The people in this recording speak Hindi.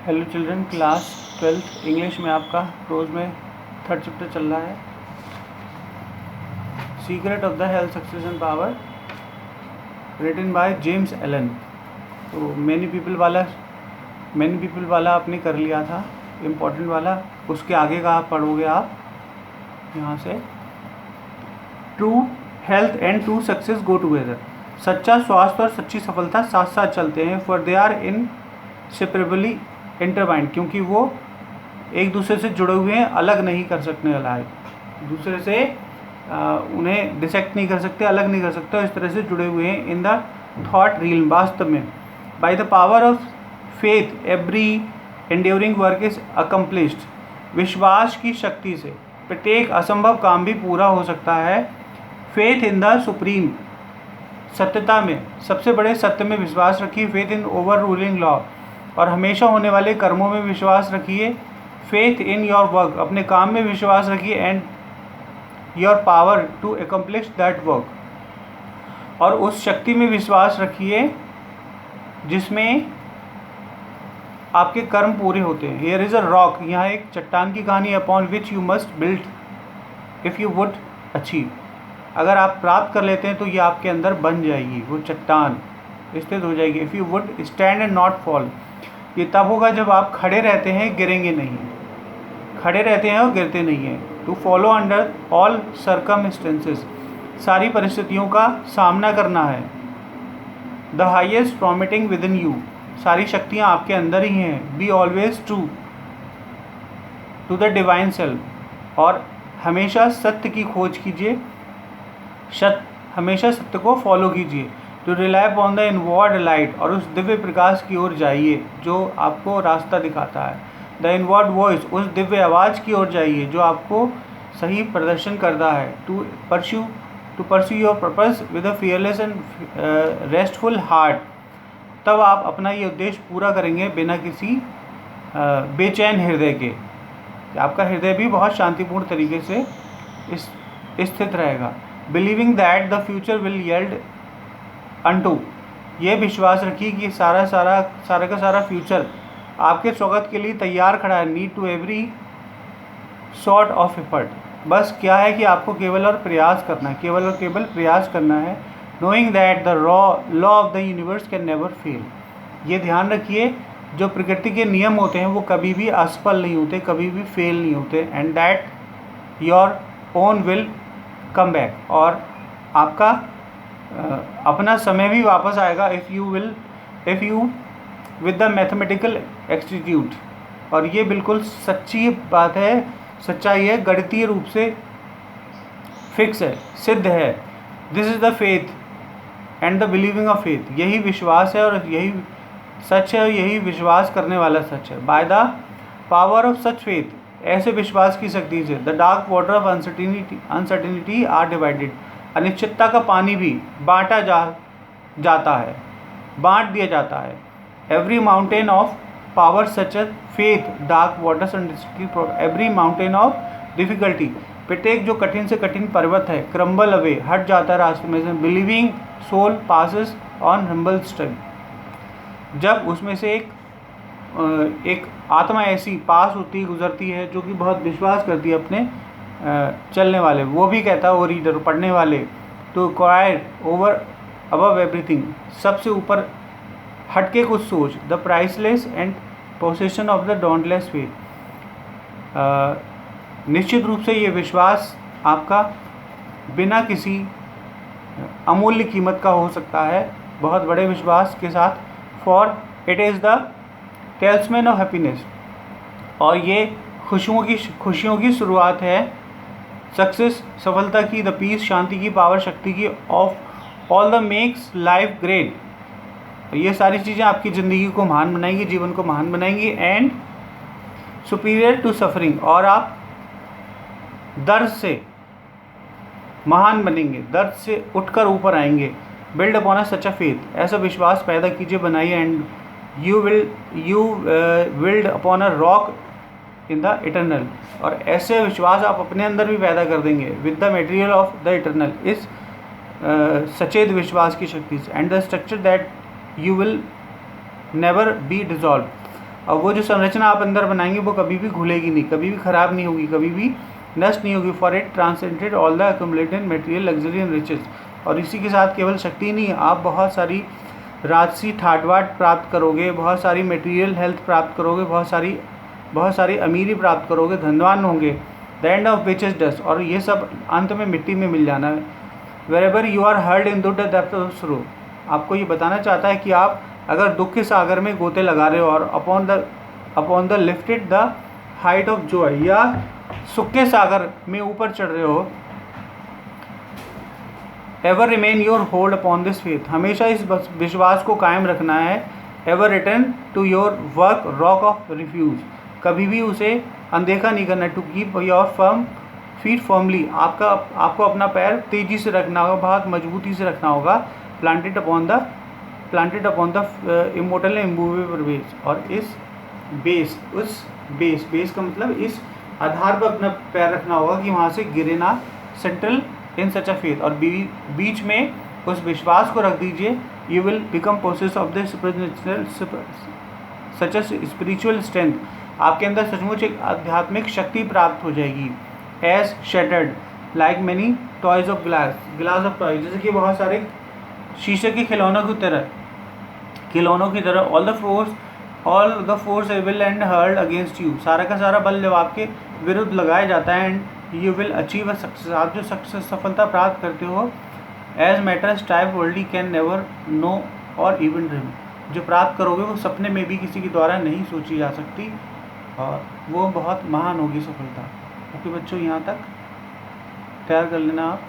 Hello children, class 12th English में आपका प्रोज में 3rd चैप्टर चल रहा है, secret of the health success and power, written by James Allen. तो मैनी पीपल वाला आपने कर लिया था, इम्पोर्टेंट वाला। उसके आगे का आप पढ़ोगे आप यहाँ से। True health and true success go together. सच्चा स्वास्थ्य और सच्ची सफलता साथ साथ चलते हैं। फॉर दे आर इनसेपरेबली इंटरवाइंड, क्योंकि वो एक दूसरे से जुड़े हुए हैं, अलग नहीं कर सकने वाला है। दूसरे से उन्हें डिसेक्ट नहीं कर सकते, अलग नहीं कर सकते, इस तरह से जुड़े हुए हैं इन द थॉट रील, वास्तव में। Bye the power of faith every enduring work is accomplished. विश्वास की शक्ति से प्रत्येक असंभव काम भी पूरा हो सकता है। फेथ इन द सुप्रीम, सत्यता में, सबसे बड़े सत्य में विश्वास रखिए। Faith in over ruling law, और हमेशा होने वाले कर्मों में विश्वास रखिए। फेथ इन योर वर्क, अपने काम में विश्वास रखिए। And your power to accomplish that work, और उस शक्ति में विश्वास रखिए जिसमें आपके कर्म पूरे होते हैं। हियर इज अ रॉक, यहाँ एक चट्टान की कहानी, upon which you must build if you would achieve. अगर आप प्राप्त कर लेते हैं तो ये आपके अंदर बन जाएगी, वो चट्टान स्थित हो जाएगी। If you would stand and not fall, ये तब होगा जब आप खड़े रहते हैं, गिरेंगे नहीं। खड़े रहते हैं और गिरते नहीं हैं। To follow under all circumstances, सारी परिस्थितियों का सामना करना है। The highest promoting within you, सारी शक्तियाँ आपके अंदर ही हैं। Be always true to the divine self, और हमेशा सत्य की खोज कीजिए, हमेशा सत्य को फॉलो कीजिए। To rely upon the inward light, और उस दिव्य प्रकाश की ओर जाइए जो आपको रास्ता दिखाता है। द इनवर्ड वॉइस, उस दिव्य आवाज़ की ओर जाइए जो आपको सही प्रदर्शन करता है। To pursue your purpose with a fearless and restful heart, तब आप अपना ये उद्देश्य पूरा करेंगे बिना किसी बेचैन हृदय के। आपका हृदय भी बहुत शांतिपूर्ण तरीके से स्थित रहेगा। Believing that the future will yield unto, ये विश्वास रखिए कि सारा का सारा फ्यूचर आपके स्वागत के लिए तैयार खड़ा है। Need to every sort of effort, बस क्या है कि आपको केवल और प्रयास करना है, केवल प्रयास करना है। Knowing that the law of the universe can never fail, ये ध्यान रखिए जो प्रकृति के नियम होते हैं वो कभी भी असफल नहीं होते, कभी भी फेल नहीं होते। And that your own will come back, और आपका अपना समय भी वापस आएगा। If you with the mathematical एक्सटीट्यूट, और ये बिल्कुल सच्ची बात है, सच्चाई है, गणितीय रूप से फिक्स है, सिद्ध है। This is the faith and the believing of faith, यही विश्वास है और यही सच है, और यही विश्वास करने वाला सच है। By the power of such faith, ऐसे विश्वास की शक्ति से, the dark water of uncertainty are divided, अनिश्चितता का पानी भी बांट दिया जाता है। Every mountain of power such as faith dark waters every mountain of difficulty, प्रत्येक जो कठिन से कठिन पर्वत है, क्रम्बल अवे, हट जाता है रास्ते में से। Believing soul passes on humble step, जब उसमें से एक आत्मा ऐसी पास होती गुजरती है जो कि बहुत विश्वास करती है अपने चलने वाले, वो भी कहता है वो रीडर, पढ़ने वाले, to acquire over above everything, सबसे ऊपर हटके कुछ सोच। The priceless and possession of the dauntless faith, निश्चित रूप से ये विश्वास आपका बिना किसी अमूल्य कीमत का हो सकता है, बहुत बड़े विश्वास के साथ। For it is the talisman of happiness, और ये खुशियों की शुरुआत है। सक्सेस, सफलता की, द पीस, शांति की, पावर, शक्ति की, of all the makes life great, ये सारी चीज़ें आपकी ज़िंदगी को महान बनाएंगी, जीवन को महान बनाएंगी। एंड सुपीरियर टू सफरिंग, और आप दर्द से महान बनेंगे, दर्द से उठकर ऊपर आएंगे। Build upon a such a faith, ऐसा विश्वास पैदा कीजिए, बनाइए। And you build upon a rock in the eternal, और ऐसे विश्वास आप अपने अंदर भी पैदा कर देंगे with the material of the eternal, इस सचेत विश्वास की शक्ति से। And the structure that you will never be dissolve, और वो जो संरचना आप अंदर बनाएंगे वो कभी भी घुलेगी नहीं, कभी भी ख़राब नहीं होगी, कभी भी नष्ट नहीं होगी। For it transcended all the accumulated material luxury and riches. और इसी के साथ केवल शक्ति नहीं, आप बहुत सारी राजसी ठाट-बाट प्राप्त करोगे, बहुत सारी मटेरियल हेल्थ प्राप्त करोगे, बहुत सारी अमीरी प्राप्त करोगे, धनवान होंगे। The end of which is dust, और ये सब अंत में मिट्टी में मिल जाना है। Wherever you are hurled in the depth of sorrow, आपको ये बताना चाहता है कि आप अगर दुख के सागर में गोते लगा रहे हो और upon the lifted the height of joy, या सुख के सागर में ऊपर चढ़ रहे हो, ever remain your hold upon this faith, हमेशा इस विश्वास को कायम रखना है। Ever return to your work rock of refuge, कभी भी उसे अनदेखा नहीं करना। To keep your firm feet firmly, आपको अपना पैर तेजी से रखना होगा, बहुत मजबूती से रखना होगा। Planted upon the immortal immovable base, और इस बेस का मतलब इस आधार पर अपना पैर रखना होगा कि वहाँ से गिरे ना। सेंट्रल इन सच अ फेथ, और बीच में उस विश्वास को रख दीजिए। You will become possess of the such a spiritual strength, आपके अंदर सचमुच एक आध्यात्मिक शक्ति प्राप्त हो जाएगी। As shattered like many toys of glass of toys, जैसे कि बहुत सारे शीशे के खिलौनों की तरह। All the force will and hurled against you, सारा का सारा बल जब आपके विरुद्ध लगाया जाता है। And you will achieve a success, आप जो सफलता प्राप्त करते हो। As matters type worldly can never know और इवन ड्रीम, जो प्राप्त करोगे वो सपने में भी किसी के द्वारा नहीं सोची जा सकती, और वो बहुत महान होगी सफलता। ओके बच्चों, यहाँ तक तैयार कर लेना आप।